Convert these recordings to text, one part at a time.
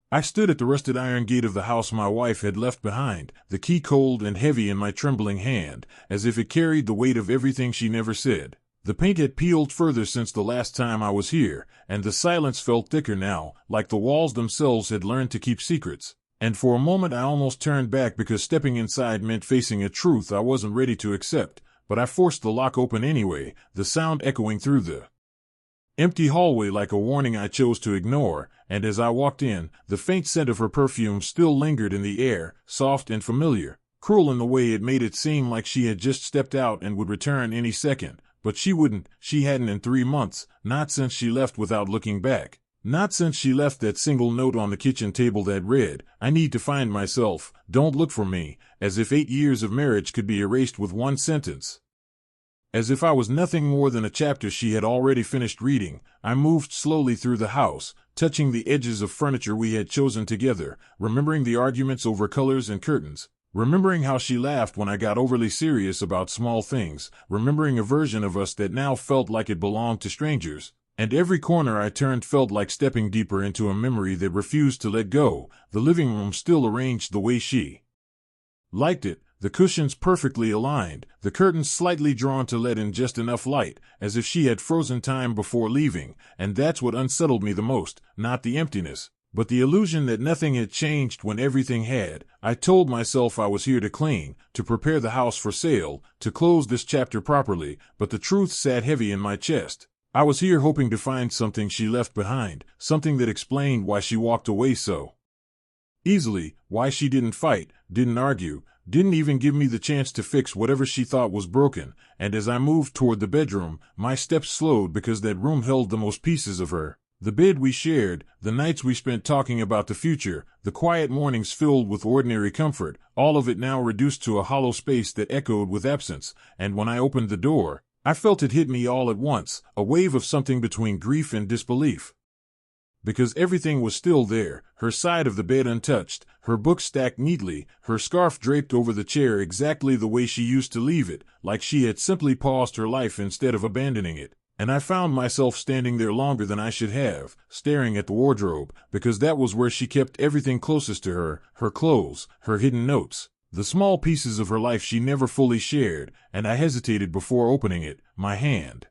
I stood at the rusted iron gate of the house my wife had left behind, the key cold and heavy in my trembling hand, as if it carried the weight of everything she never said. The paint had peeled further since the last time I was here, and the silence felt thicker now, like the walls themselves had learned to keep secrets. And for a moment I almost turned back because stepping inside meant facing a truth I wasn't ready to accept, but I forced the lock open anyway, the sound echoing through the empty hallway like a warning I chose to ignore, and as I walked in, the faint scent of her perfume still lingered in the air, soft and familiar, cruel in the way it made it seem like she had just stepped out and would return any second. But she wouldn't, she hadn't in 3 months, not since she left without looking back. Not since she left that single note on the kitchen table that read, "I need to find myself, don't look for me," as if 8 years of marriage could be erased with one sentence. As if I was nothing more than a chapter she had already finished reading, I moved slowly through the house, touching the edges of furniture we had chosen together, remembering the arguments over colors and curtains, remembering how she laughed when I got overly serious about small things, remembering a version of us that now felt like it belonged to strangers, and every corner I turned felt like stepping deeper into a memory that refused to let go. The living room still arranged the way she liked it, the cushions perfectly aligned, the curtains slightly drawn to let in just enough light, as if she had frozen time before leaving, and that's what unsettled me the most, not the emptiness, but the illusion that nothing had changed when everything had. I told myself I was here to clean, to prepare the house for sale, to close this chapter properly, but the truth sat heavy in my chest. I was here hoping to find something she left behind, something that explained why she walked away so easily, why she didn't fight, didn't argue, didn't even give me the chance to fix whatever she thought was broken. And as I moved toward the bedroom, my steps slowed because that room held the most pieces of her. The bed we shared, the nights we spent talking about the future, the quiet mornings filled with ordinary comfort, all of it now reduced to a hollow space that echoed with absence. And when I opened the door, I felt it hit me all at once, a wave of something between grief and disbelief. Because everything was still there, her side of the bed untouched, her books stacked neatly, her scarf draped over the chair exactly the way she used to leave it, like she had simply paused her life instead of abandoning it. And I found myself standing there longer than I should have, staring at the wardrobe, because that was where she kept everything closest to her, her clothes, her hidden notes, the small pieces of her life she never fully shared, and I hesitated before opening it, my hand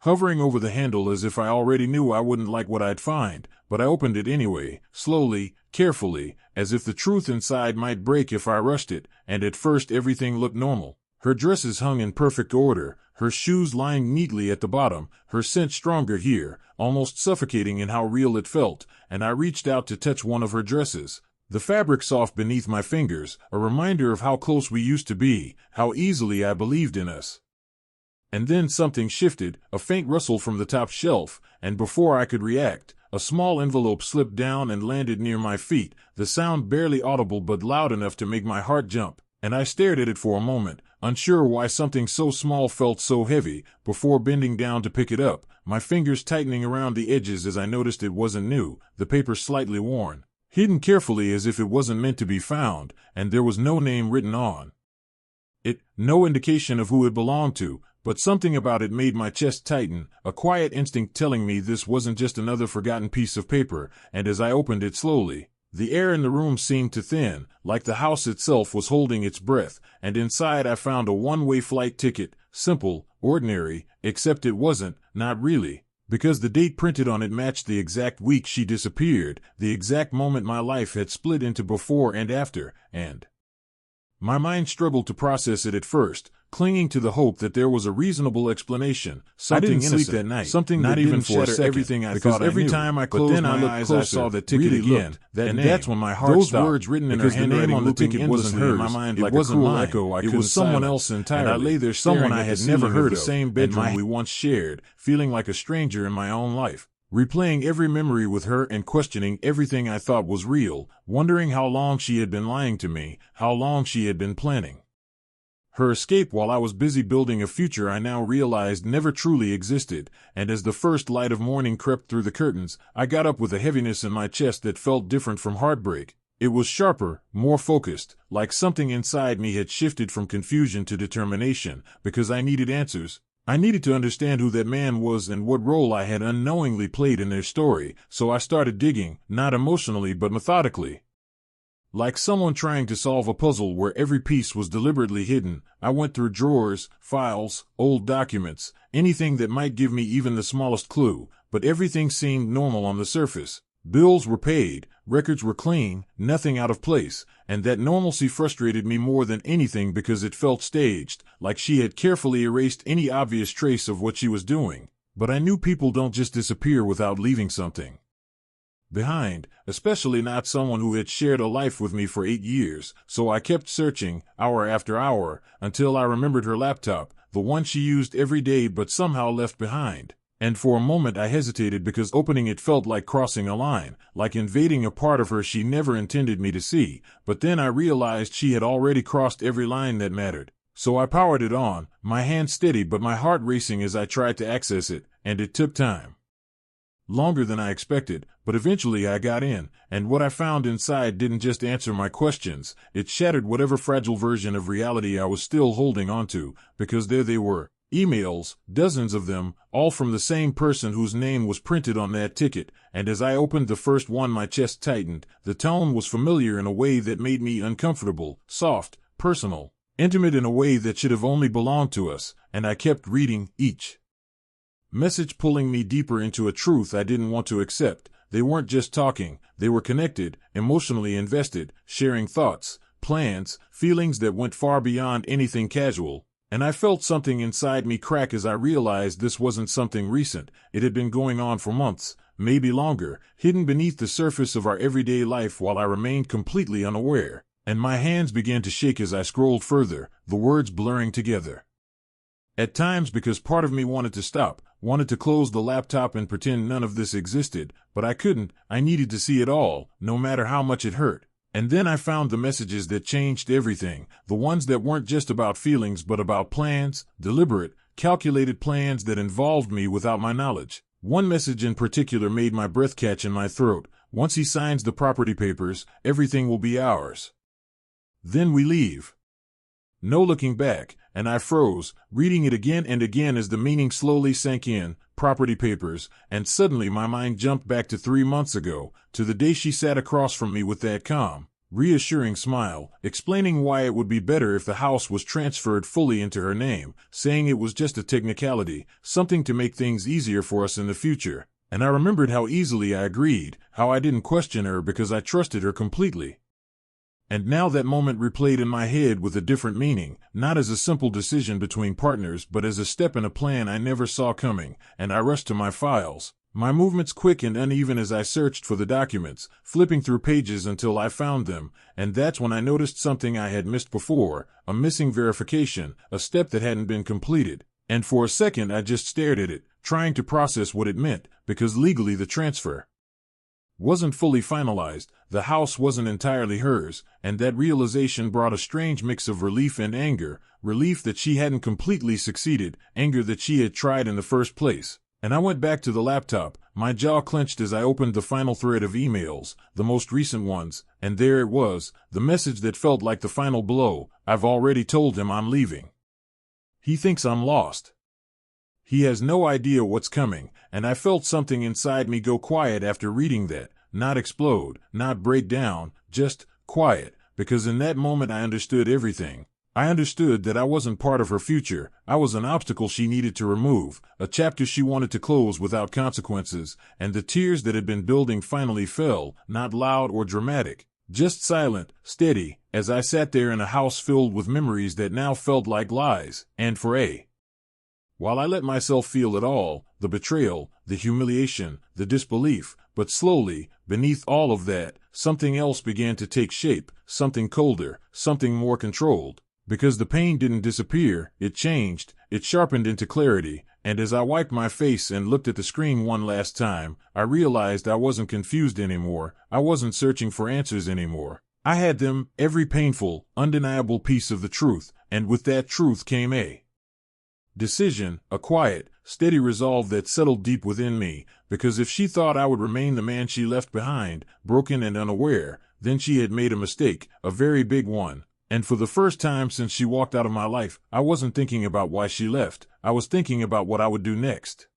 hovering over the handle as if I already knew I wouldn't like what I'd find, but I opened it anyway, slowly, carefully, as if the truth inside might break if I rushed it, and at first everything looked normal. Her dresses hung in perfect order, her shoes lying neatly at the bottom, her scent stronger here, almost suffocating in how real it felt, and I reached out to touch one of her dresses. The fabric soft beneath my fingers, a reminder of how close we used to be, how easily I believed in us. And then something shifted, a faint rustle from the top shelf, and before I could react, a small envelope slipped down and landed near my feet, the sound barely audible but loud enough to make my heart jump, and I stared at it for a moment, unsure why something so small felt so heavy, before bending down to pick it up, my fingers tightening around the edges as I noticed it wasn't new, the paper slightly worn, hidden carefully as if it wasn't meant to be found, and there was no name written on it, no indication of who it belonged to. But something about it made my chest tighten, a quiet instinct telling me this wasn't just another forgotten piece of paper, and as I opened it slowly, the air in the room seemed to thin, like the house itself was holding its breath, and inside I found a one-way flight ticket, simple, ordinary, except it wasn't, not really, because the date printed on it matched the exact week she disappeared, the exact moment my life had split into before and after, and my mind struggled to process it at first, clinging to the hope that there was a reasonable explanation, something innocent, sleep that night, something not even for a second, everything I thought I knew. Every time I closed my eyes, I saw the ticket again, and that's when my heart stopped. Those words written in her handwriting on the ticket wasn't hers. In my mind, like it wasn't mine. Echo, it was someone else entirely. And I lay there, someone I had never heard of, the same bedroom we once shared, feeling like a stranger in my own life, replaying every memory with her and questioning everything I thought was real, wondering how long she had been lying to me, how long she had been planning her escape while I was busy building a future I now realized never truly existed, and as the first light of morning crept through the curtains, I got up with a heaviness in my chest that felt different from heartbreak. It was sharper, more focused, like something inside me had shifted from confusion to determination, because I needed answers. I needed to understand who that man was and what role I had unknowingly played in their story, so I started digging, not emotionally but methodically. Like someone trying to solve a puzzle where every piece was deliberately hidden, I went through drawers, files, old documents, anything that might give me even the smallest clue, but everything seemed normal on the surface. Bills were paid, records were clean, nothing out of place, and that normalcy frustrated me more than anything because it felt staged, like she had carefully erased any obvious trace of what she was doing. But I knew people don't just disappear without leaving something behind, especially not someone who had shared a life with me for 8 years, so I kept searching, hour after hour, until I remembered her laptop, the one she used every day but somehow left behind. And for a moment I hesitated because opening it felt like crossing a line, like invading a part of her she never intended me to see, but then I realized she had already crossed every line that mattered. So I powered it on, my hand steady but my heart racing as I tried to access it, and it took time. Longer than I expected, but eventually I got in, and what I found inside didn't just answer my questions, it shattered whatever fragile version of reality I was still holding onto, because there they were. Emails, dozens of them, all from the same person whose name was printed on that ticket, and as I opened the first one my chest tightened. The tone was familiar in a way that made me uncomfortable, soft, personal, intimate in a way that should have only belonged to us, and I kept reading each message pulling me deeper into a truth I didn't want to accept. They weren't just talking, they were connected, emotionally invested, sharing thoughts, plans, feelings that went far beyond anything casual. And I felt something inside me crack as I realized this wasn't something recent. It had been going on for months, maybe longer, hidden beneath the surface of our everyday life while I remained completely unaware. And my hands began to shake as I scrolled further, the words blurring together. At times because part of me wanted to stop, wanted to close the laptop and pretend none of this existed, but I couldn't. I needed to see it all, no matter how much it hurt. And then I found the messages that changed everything, the ones that weren't just about feelings but about plans, deliberate, calculated plans that involved me without my knowledge. One message in particular made my breath catch in my throat. Once he signs the property papers, everything will be ours. Then we leave. No looking back, and I froze, reading it again and again as the meaning slowly sank in. Property papers, and suddenly my mind jumped back to 3 months ago, to the day she sat across from me with that calm, reassuring smile, explaining why it would be better if the house was transferred fully into her name, saying it was just a technicality, something to make things easier for us in the future. And I remembered how easily I agreed, how I didn't question her because I trusted her completely. And now that moment replayed in my head with a different meaning, not as a simple decision between partners but as a step in a plan I never saw coming, and I rushed to my files, my movements quick and uneven as I searched for the documents, flipping through pages until I found them, and that's when I noticed something I had missed before, a missing verification, a step that hadn't been completed. And for a second I just stared at it, trying to process what it meant, because legally the transfer wasn't fully finalized, the house wasn't entirely hers, and that realization brought a strange mix of relief and anger, relief that she hadn't completely succeeded, anger that she had tried in the first place. And I went back to the laptop, my jaw clenched as I opened the final thread of emails, the most recent ones, and there it was, the message that felt like the final blow. I've already told him I'm leaving. He thinks I'm lost. He has no idea what's coming, and I felt something inside me go quiet after reading that, not explode, not break down, just quiet, because in that moment I understood everything. I understood that I wasn't part of her future, I was an obstacle she needed to remove, a chapter she wanted to close without consequences, and the tears that had been building finally fell, not loud or dramatic, just silent, steady, as I sat there in a house filled with memories that now felt like lies, and while I let myself feel it all, the betrayal, the humiliation, the disbelief, but slowly, beneath all of that, something else began to take shape, something colder, something more controlled. Because the pain didn't disappear, it changed, it sharpened into clarity, and as I wiped my face and looked at the screen one last time, I realized I wasn't confused anymore, I wasn't searching for answers anymore. I had them, every painful, undeniable piece of the truth, and with that truth came a decision, a quiet, steady resolve that settled deep within me, because if she thought I would remain the man she left behind, broken and unaware, then she had made a mistake, a very big one. And for the first time since she walked out of my life, I wasn't thinking about why she left. I was thinking about what I would do next.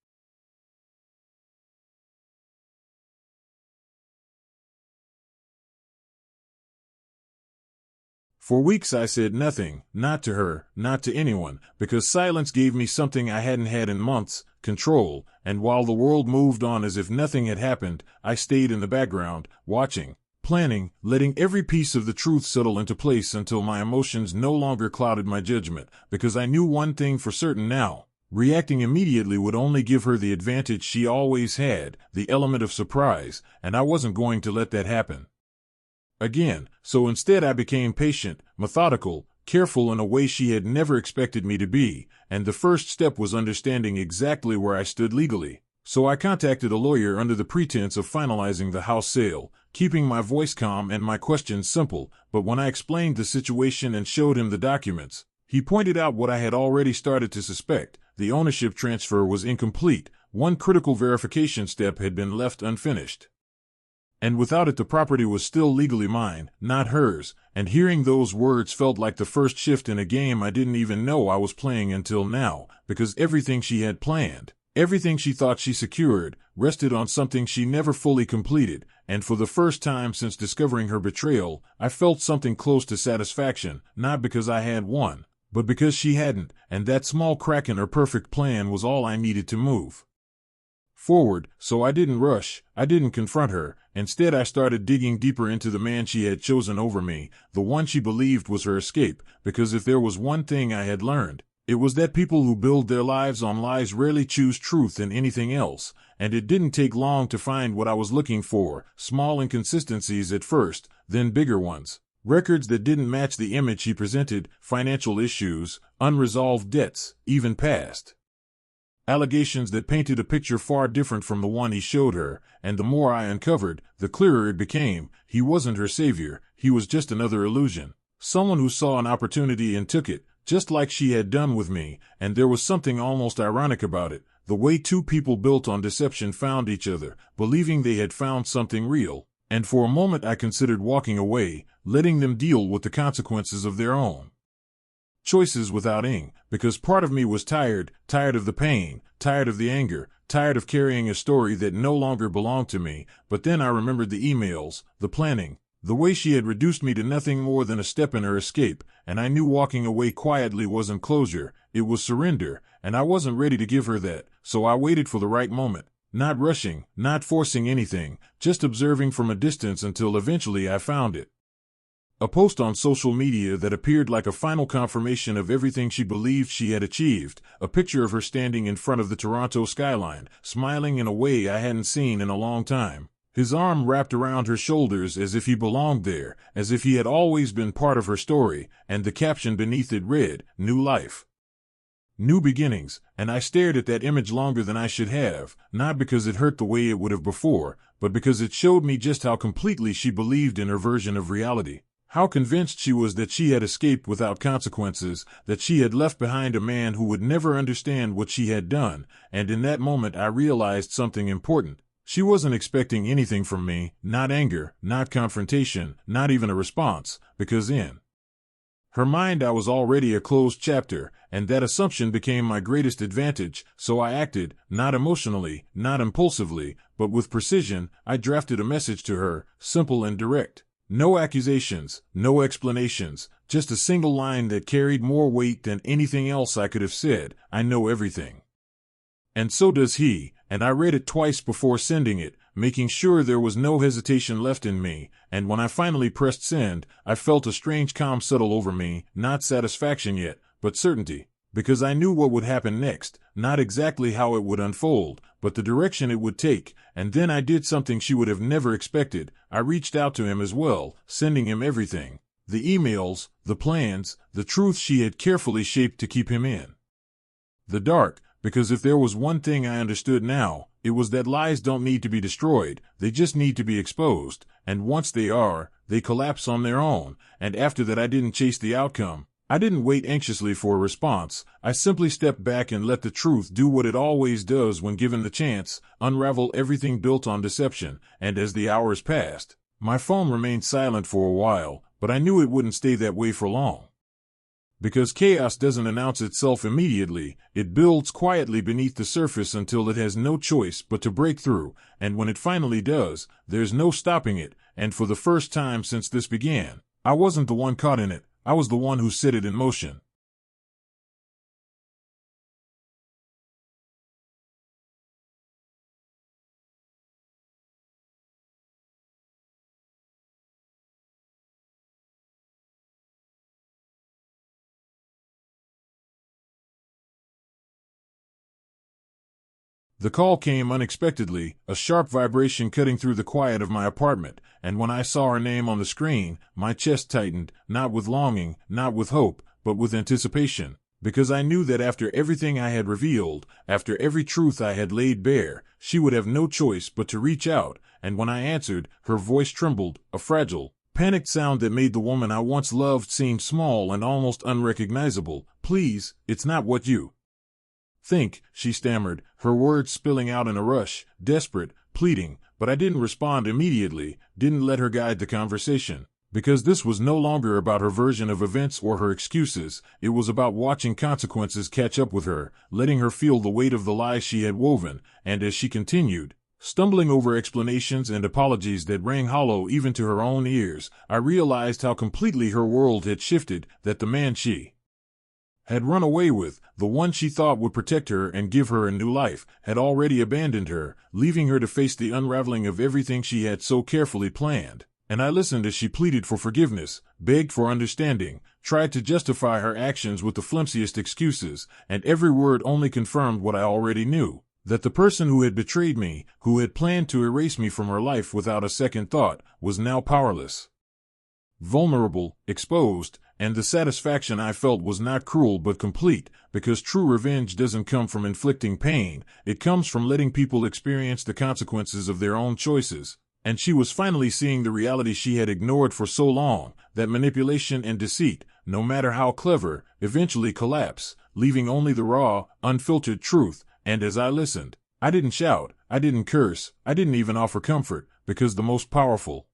For weeks I said nothing, not to her, not to anyone, because silence gave me something I hadn't had in months, control, and while the world moved on as if nothing had happened, I stayed in the background, watching, planning, letting every piece of the truth settle into place until my emotions no longer clouded my judgment, because I knew one thing for certain now. Reacting immediately would only give her the advantage she always had, the element of surprise, and I wasn't going to let that happen again, so instead I became patient, methodical, careful in a way she had never expected me to be, and the first step was understanding exactly where I stood legally. So I contacted a lawyer under the pretense of finalizing the house sale, keeping my voice calm and my questions simple, but when I explained the situation and showed him the documents, he pointed out what I had already started to suspect. The ownership transfer was incomplete. One critical verification step had been left unfinished. And without it the property was still legally mine, not hers, and hearing those words felt like the first shift in a game I didn't even know I was playing until now, because everything she had planned, everything she thought she secured, rested on something she never fully completed, and for the first time since discovering her betrayal, I felt something close to satisfaction, not because I had won, but because she hadn't, and that small crack in her perfect plan was all I needed to move forward. So I didn't rush, I didn't confront her. Instead I started digging deeper into the man she had chosen over me, the one she believed was her escape, because if there was one thing I had learned, it was that people who build their lives on lies rarely choose truth in anything else, and it didn't take long to find what I was looking for, small inconsistencies at first, then bigger ones. Records that didn't match the image he presented, financial issues, unresolved debts, even past allegations that painted a picture far different from the one he showed her, and the more I uncovered, the clearer it became. He wasn't her savior, he was just another illusion. Someone who saw an opportunity and took it, just like she had done with me, and there was something almost ironic about it, the way two people built on deception found each other, believing they had found something real, and for a moment I considered walking away, letting them deal with the consequences of their own choices without ing, because part of me was tired of the pain, tired of the anger, tired of carrying a story that no longer belonged to me. But then I remembered the emails, the planning, the way she had reduced me to nothing more than a step in her escape, and I knew walking away quietly wasn't closure, it was surrender, and I wasn't ready to give her that, so I waited for the right moment, not rushing, not forcing anything, just observing from a distance until eventually I found it. A post on social media that appeared like a final confirmation of everything she believed she had achieved, a picture of her standing in front of the Toronto skyline, smiling in a way I hadn't seen in a long time. His arm wrapped around her shoulders as if he belonged there, as if he had always been part of her story, and the caption beneath it read, "New life. New beginnings," and I stared at that image longer than I should have, not because it hurt the way it would have before, but because it showed me just how completely she believed in her version of reality. How convinced she was that she had escaped without consequences, that she had left behind a man who would never understand what she had done, and in that moment I realized something important. She wasn't expecting anything from me, not anger, not confrontation, not even a response, because in her mind I was already a closed chapter, and that assumption became my greatest advantage, so I acted, not emotionally, not impulsively, but with precision. I drafted a message to her, simple and direct. No accusations, no explanations, just a single line that carried more weight than anything else I could have said. I know everything. And so does he, and I read it twice before sending it, making sure there was no hesitation left in me, and when I finally pressed send, I felt a strange calm settle over me, not satisfaction yet, but certainty. Because I knew what would happen next, not exactly how it would unfold, but the direction it would take, and then I did something she would have never expected. I reached out to him as well, sending him everything. The emails, the plans, the truth she had carefully shaped to keep him in the dark, because if there was one thing I understood now, it was that lies don't need to be destroyed, they just need to be exposed, and once they are, they collapse on their own, and after that I didn't chase the outcome. I didn't wait anxiously for a response. I simply stepped back and let the truth do what it always does when given the chance, unravel everything built on deception, and as the hours passed, my phone remained silent for a while, but I knew it wouldn't stay that way for long. Because chaos doesn't announce itself immediately, it builds quietly beneath the surface until it has no choice but to break through, and when it finally does, there's no stopping it, and for the first time since this began, I wasn't the one caught in it, I was the one who set it in motion. The call came unexpectedly, a sharp vibration cutting through the quiet of my apartment, and when I saw her name on the screen, my chest tightened, not with longing, not with hope, but with anticipation, because I knew that after everything I had revealed, after every truth I had laid bare, she would have no choice but to reach out, and when I answered, her voice trembled, a fragile, panicked sound that made the woman I once loved seem small and almost unrecognizable. "Please, it's not what you think," she stammered, her words spilling out in a rush, desperate, pleading, but I didn't respond immediately, didn't let her guide the conversation, because this was no longer about her version of events or her excuses, it was about watching consequences catch up with her, letting her feel the weight of the lies she had woven, and as she continued, stumbling over explanations and apologies that rang hollow even to her own ears, I realized how completely her world had shifted, that the man she had run away with, the one she thought would protect her and give her a new life, had already abandoned her, leaving her to face the unraveling of everything she had so carefully planned. And I listened as she pleaded for forgiveness, begged for understanding, tried to justify her actions with the flimsiest excuses, and every word only confirmed what I already knew, that the person who had betrayed me, who had planned to erase me from her life without a second thought, was now powerless, vulnerable, exposed, and the satisfaction I felt was not cruel but complete, because true revenge doesn't come from inflicting pain, it comes from letting people experience the consequences of their own choices. And she was finally seeing the reality she had ignored for so long, that manipulation and deceit, no matter how clever, eventually collapse, leaving only the raw, unfiltered truth. And as I listened, I didn't shout, I didn't curse, I didn't even offer comfort, because the most powerful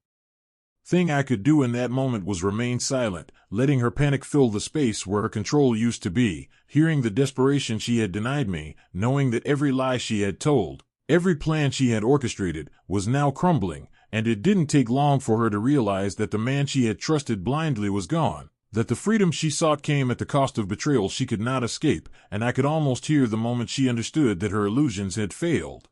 thing I could do in that moment was remain silent, letting her panic fill the space where her control used to be, hearing the desperation she had denied me, knowing that every lie she had told, every plan she had orchestrated, was now crumbling, and it didn't take long for her to realize that the man she had trusted blindly was gone, that the freedom she sought came at the cost of betrayal she could not escape, and I could almost hear the moment she understood that her illusions had failed,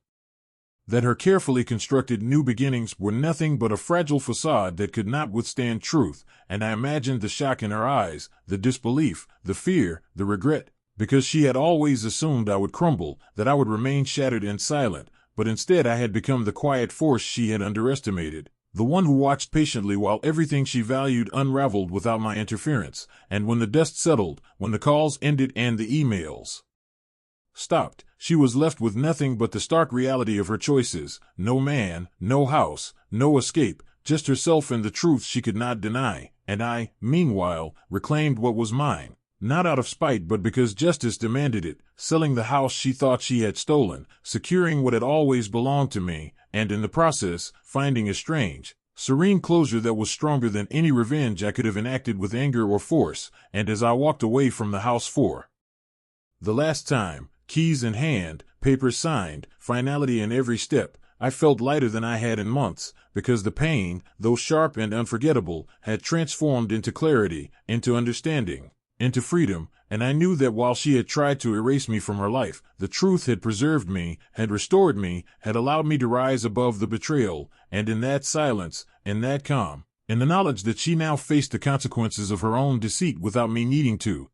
that her carefully constructed new beginnings were nothing but a fragile facade that could not withstand truth, and I imagined the shock in her eyes, the disbelief, the fear, the regret, because she had always assumed I would crumble, that I would remain shattered and silent, but instead I had become the quiet force she had underestimated, the one who watched patiently while everything she valued unraveled without my interference, and when the dust settled, when the calls ended and the emails stopped, she was left with nothing but the stark reality of her choices, no man, no house, no escape, just herself and the truth she could not deny, and I, meanwhile, reclaimed what was mine, not out of spite but because justice demanded it, selling the house she thought she had stolen, securing what had always belonged to me, and in the process, finding a strange, serene closure that was stronger than any revenge I could have enacted with anger or force. And as I walked away from the house for the last time, keys in hand, papers signed, finality in every step, I felt lighter than I had in months, because the pain, though sharp and unforgettable, had transformed into clarity, into understanding, into freedom, and I knew that while she had tried to erase me from her life, the truth had preserved me, had restored me, had allowed me to rise above the betrayal, and in that silence, in that calm, in the knowledge that she now faced the consequences of her own deceit without me needing to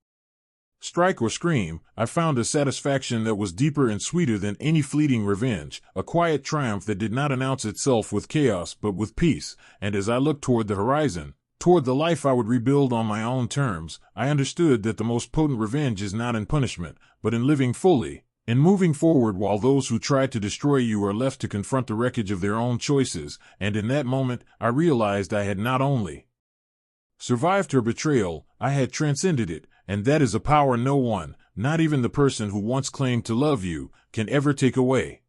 strike or scream, I found a satisfaction that was deeper and sweeter than any fleeting revenge, a quiet triumph that did not announce itself with chaos but with peace, and as I looked toward the horizon, toward the life I would rebuild on my own terms, I understood that the most potent revenge is not in punishment, but in living fully, in moving forward while those who try to destroy you are left to confront the wreckage of their own choices, and in that moment, I realized I had not only survived her betrayal, I had transcended it, and that is a power no one, not even the person who once claimed to love you, can ever take away.